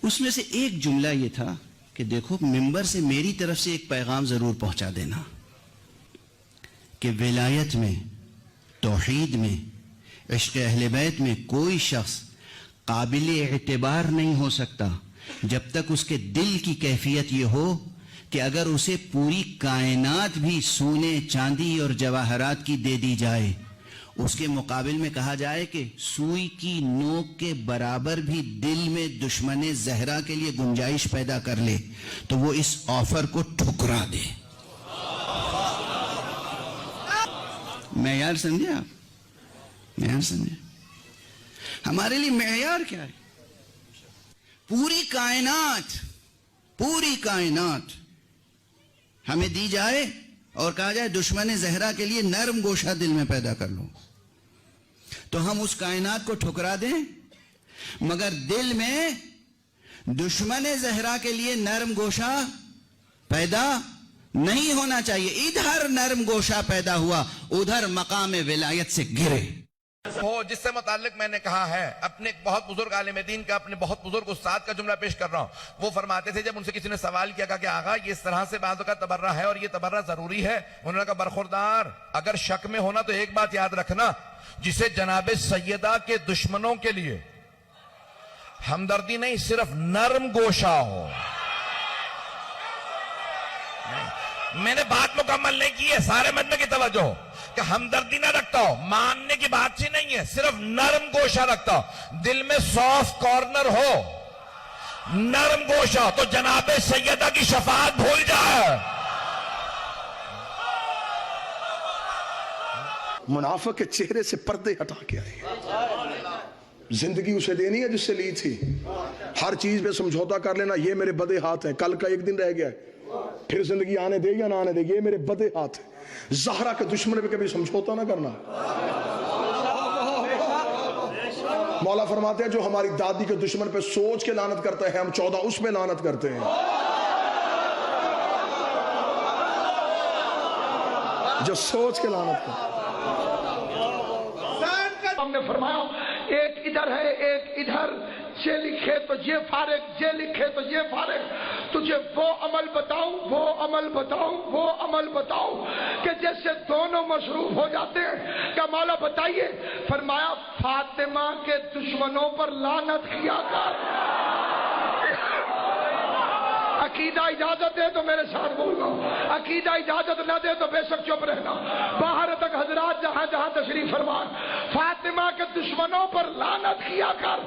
اس میں سے ایک جملہ یہ تھا کہ دیکھو ممبر سے میری طرف سے ایک پیغام ضرور پہنچا دینا کہ ولایت میں، توحید میں، عشق اہل بیت میں کوئی شخص قابل اعتبار نہیں ہو سکتا جب تک اس کے دل کی کیفیت یہ ہو کہ اگر اسے پوری کائنات بھی سونے چاندی اور جواہرات کی دے دی جائے، اس کے مقابل میں کہا جائے کہ سوئی کی نوک کے برابر بھی دل میں دشمن زہرا کے لیے گنجائش پیدا کر لے تو وہ اس آفر کو ٹھکرا دے۔ معیار سمجھے آپ؟ معیار سمجھے؟ ہمارے لیے معیار کیا ہے؟ پوری کائنات ہمیں دی جائے اور کہا جائے دشمن زہرا کے لیے نرم گوشہ دل میں پیدا کر لو، تو ہم اس کائنات کو ٹھکرا دیں، مگر دل میں دشمن زہرا کے لیے نرم گوشہ پیدا نہیں ہونا چاہیے۔ ادھر نرم گوشہ پیدا ہوا، ادھر مقام ولایت سے گرے۔ وہ جس سے متعلق میں نے کہا ہے، اپنے ایک بہت بزرگ عالم دین کا، اپنے بہت بزرگ استاد کا جملہ پیش کر رہا ہوں۔ وہ فرماتے تھے، جب ان سے کسی نے سوال کیا کہ آقا یہ اس طرح سے بعضوں کا تبرہ ہے اور یہ تبرہ ضروری ہے، انہوں نے کہا برخوردار، اگر شک میں ہونا تو ایک بات یاد رکھنا، جسے جناب سیدہ کے دشمنوں کے لیے ہمدردی نہیں، صرف نرم گوشہ ہو۔ میں نے بات مکمل نہیں کی ہے، سارے مجمع کی توجہ ہو کہ ہمدردی نہ رکھتا ہو، ماننے کی بات ہی نہیں ہے، صرف نرم گوشہ رکھتا ہو، دل میں سافٹ کارنر ہو، نرم گوشہ، تو جناب سیدہ کی شفاعت بھول جائے۔ منافق کے چہرے سے پردے ہٹا کے آئے۔ زندگی اسے دینی ہے جس سے لی تھی، ہر چیز پہ سمجھوتا کر لینا، یہ میرے بدے ہاتھ ہیں، کل کا ایک دن رہ گیا ہے، پھر زندگی آنے دے یا نہ آنے دے، یہ میرے بدے ہاتھ ہیں۔ زہرا کے دشمن پہ کبھی سمجھوتا نہ کرنا۔ مولا فرماتے ہیں جو ہماری دادی کے دشمن پہ سوچ کے لعنت کرتا ہے، ہم 14 اس پہ لعنت کرتے ہیں۔ جو سوچ کے لعنت کرتا ہے۔ ہم نے فرمایا ایک ادھر ہے ایک ادھر، یہ لکھے تو یہ فارغ، یہ لکھے تو یہ فارغ، تجھے وہ عمل بتاؤں وہ عمل بتاؤں وہ عمل بتاؤں کہ جیسے دونوں مصروف ہو جاتے ہیں۔ کہ مولا بتائیے، فرمایا فاطمہ کے دشمنوں پر لعنت کیا کر۔ عقیدہ اجازت دے تو میرے ساتھ بولنا، عقیدہ اجازت نہ دے تو بے شک چپ رہنا۔ باہر تک حضرات جہاں جہاں تشریف فرمان، فاطمہ کے دشمنوں پر لعنت کیا کر،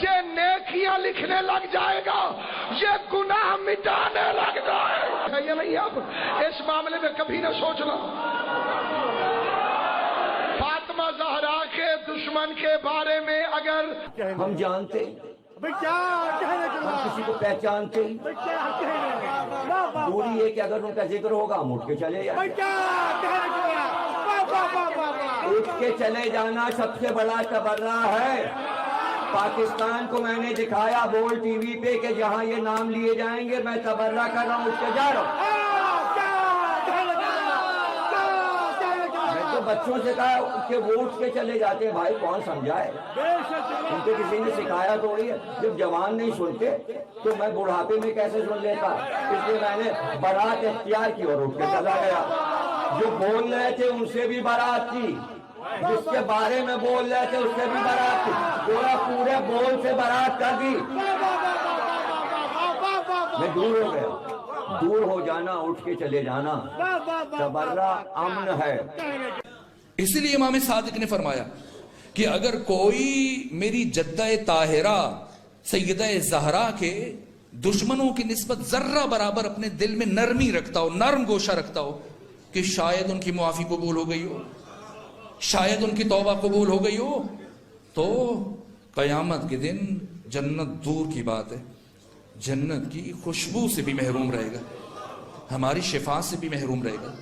یہ نیکیاں لکھنے لگ جائے گا، یہ گناہ مٹانے لگ جائے گا۔ یہ نہیں، اب اس معاملے میں کبھی نہ سوچنا۔ فاطمہ زہرا کے دشمن کے بارے میں اگر ہم جانتے، ہم کسی کو پہچانتے، دوری ہے کہ اگر ان کا ذکر ہوگا ہم اٹھ کے چلے جائیں۔ اٹھ کے چلے جانا سب سے بڑا تبرہ ہے۔ پاکستان کو میں نے دکھایا بول ٹی وی پہ کہ جہاں یہ نام لیے جائیں گے میں تبرہ کر رہا ہوں، اٹھ کے جا رہا ہوں۔ بچوں سے کہا کہ وہ اٹھ کے چلے جاتے ہیں، بھائی کون سمجھائے؟ ان کو کسی نے سکھایا تھوڑی ہے۔ جب جوان نہیں سنتے تو میں بڑھاپے میں کیسے سن لیتا؟ اس لیے میں نے برات اختیار کی اور اٹھ کے چلا گیا۔ جو بول رہے تھے ان سے بھی برات کی، جس کے بارے میں بول رہے تھے اس سے بھی برات کی، پورے بول سے برات کر دی۔ میں دور ہو گیا۔ دور ہو جانا، اٹھ کے چلے جانا تبرہ امن ہے۔ اسی لیے امام صادق نے فرمایا کہ اگر کوئی میری جدہ طاہرہ سیدہ زہرا کے دشمنوں کی نسبت ذرہ برابر اپنے دل میں نرمی رکھتا ہو، نرم گوشہ رکھتا ہو، کہ شاید ان کی معافی قبول ہو گئی ہو، شاید ان کی توبہ قبول ہو گئی ہو، تو قیامت کے دن جنت دور کی بات ہے، جنت کی خوشبو سے بھی محروم رہے گا، ہماری شفاعت سے بھی محروم رہے گا۔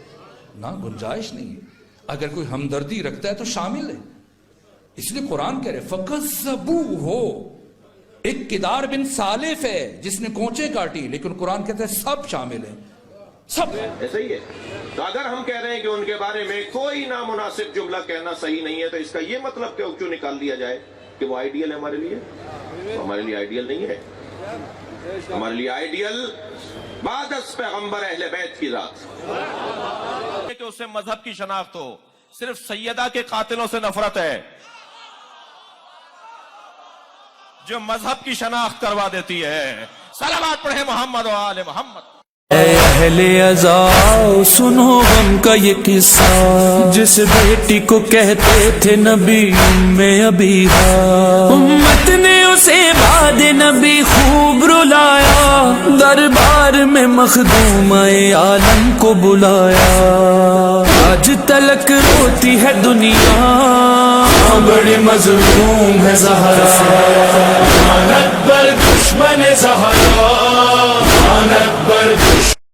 نہ گنجائش نہیں ہے۔ اگر کوئی ہمدردی رکھتا ہے تو شامل ہے۔ اس لیے قرآن کہہ رہے فَقَذَّبُوهُ، ایک کدار بن سالف ہے جس نے کونچے کاٹی، لیکن قرآن کہتا ہے سب شامل ہیں، سب ایسا ہی ہے۔ تو اگر ہم کہہ رہے ہیں کہ ان کے بارے میں کوئی نامناسب جملہ کہنا صحیح نہیں ہے، تو اس کا یہ مطلب کیوں نکال دیا جائے کہ وہ آئیڈیل ہے ہمارے لیے؟ ہمارے لیے آئیڈیل نہیں ہے۔ ہمارے لیے آئیڈیل بعد از پیغمبر اہل بیت کی ذات کہ اسے مذہب کی شناخت ہو. صرف سیدہ کے قاتلوں سے نفرت ہے جو مذہب کی شناخت کروا دیتی ہے. صلوات پڑھیں محمد و آل محمد. اے اہل عزا سنو غم کا یہ قصہ جس بیٹی کو کہتے تھے نبی میں ابھی امت نے اسے بعد نبی خوب رلایا دربار میں مخدوم عالم کو بلایا. آج تلک روتی ہے دنیا بڑی مظلوم ہے زہرا لعنت پر دشمن زہرا لعنت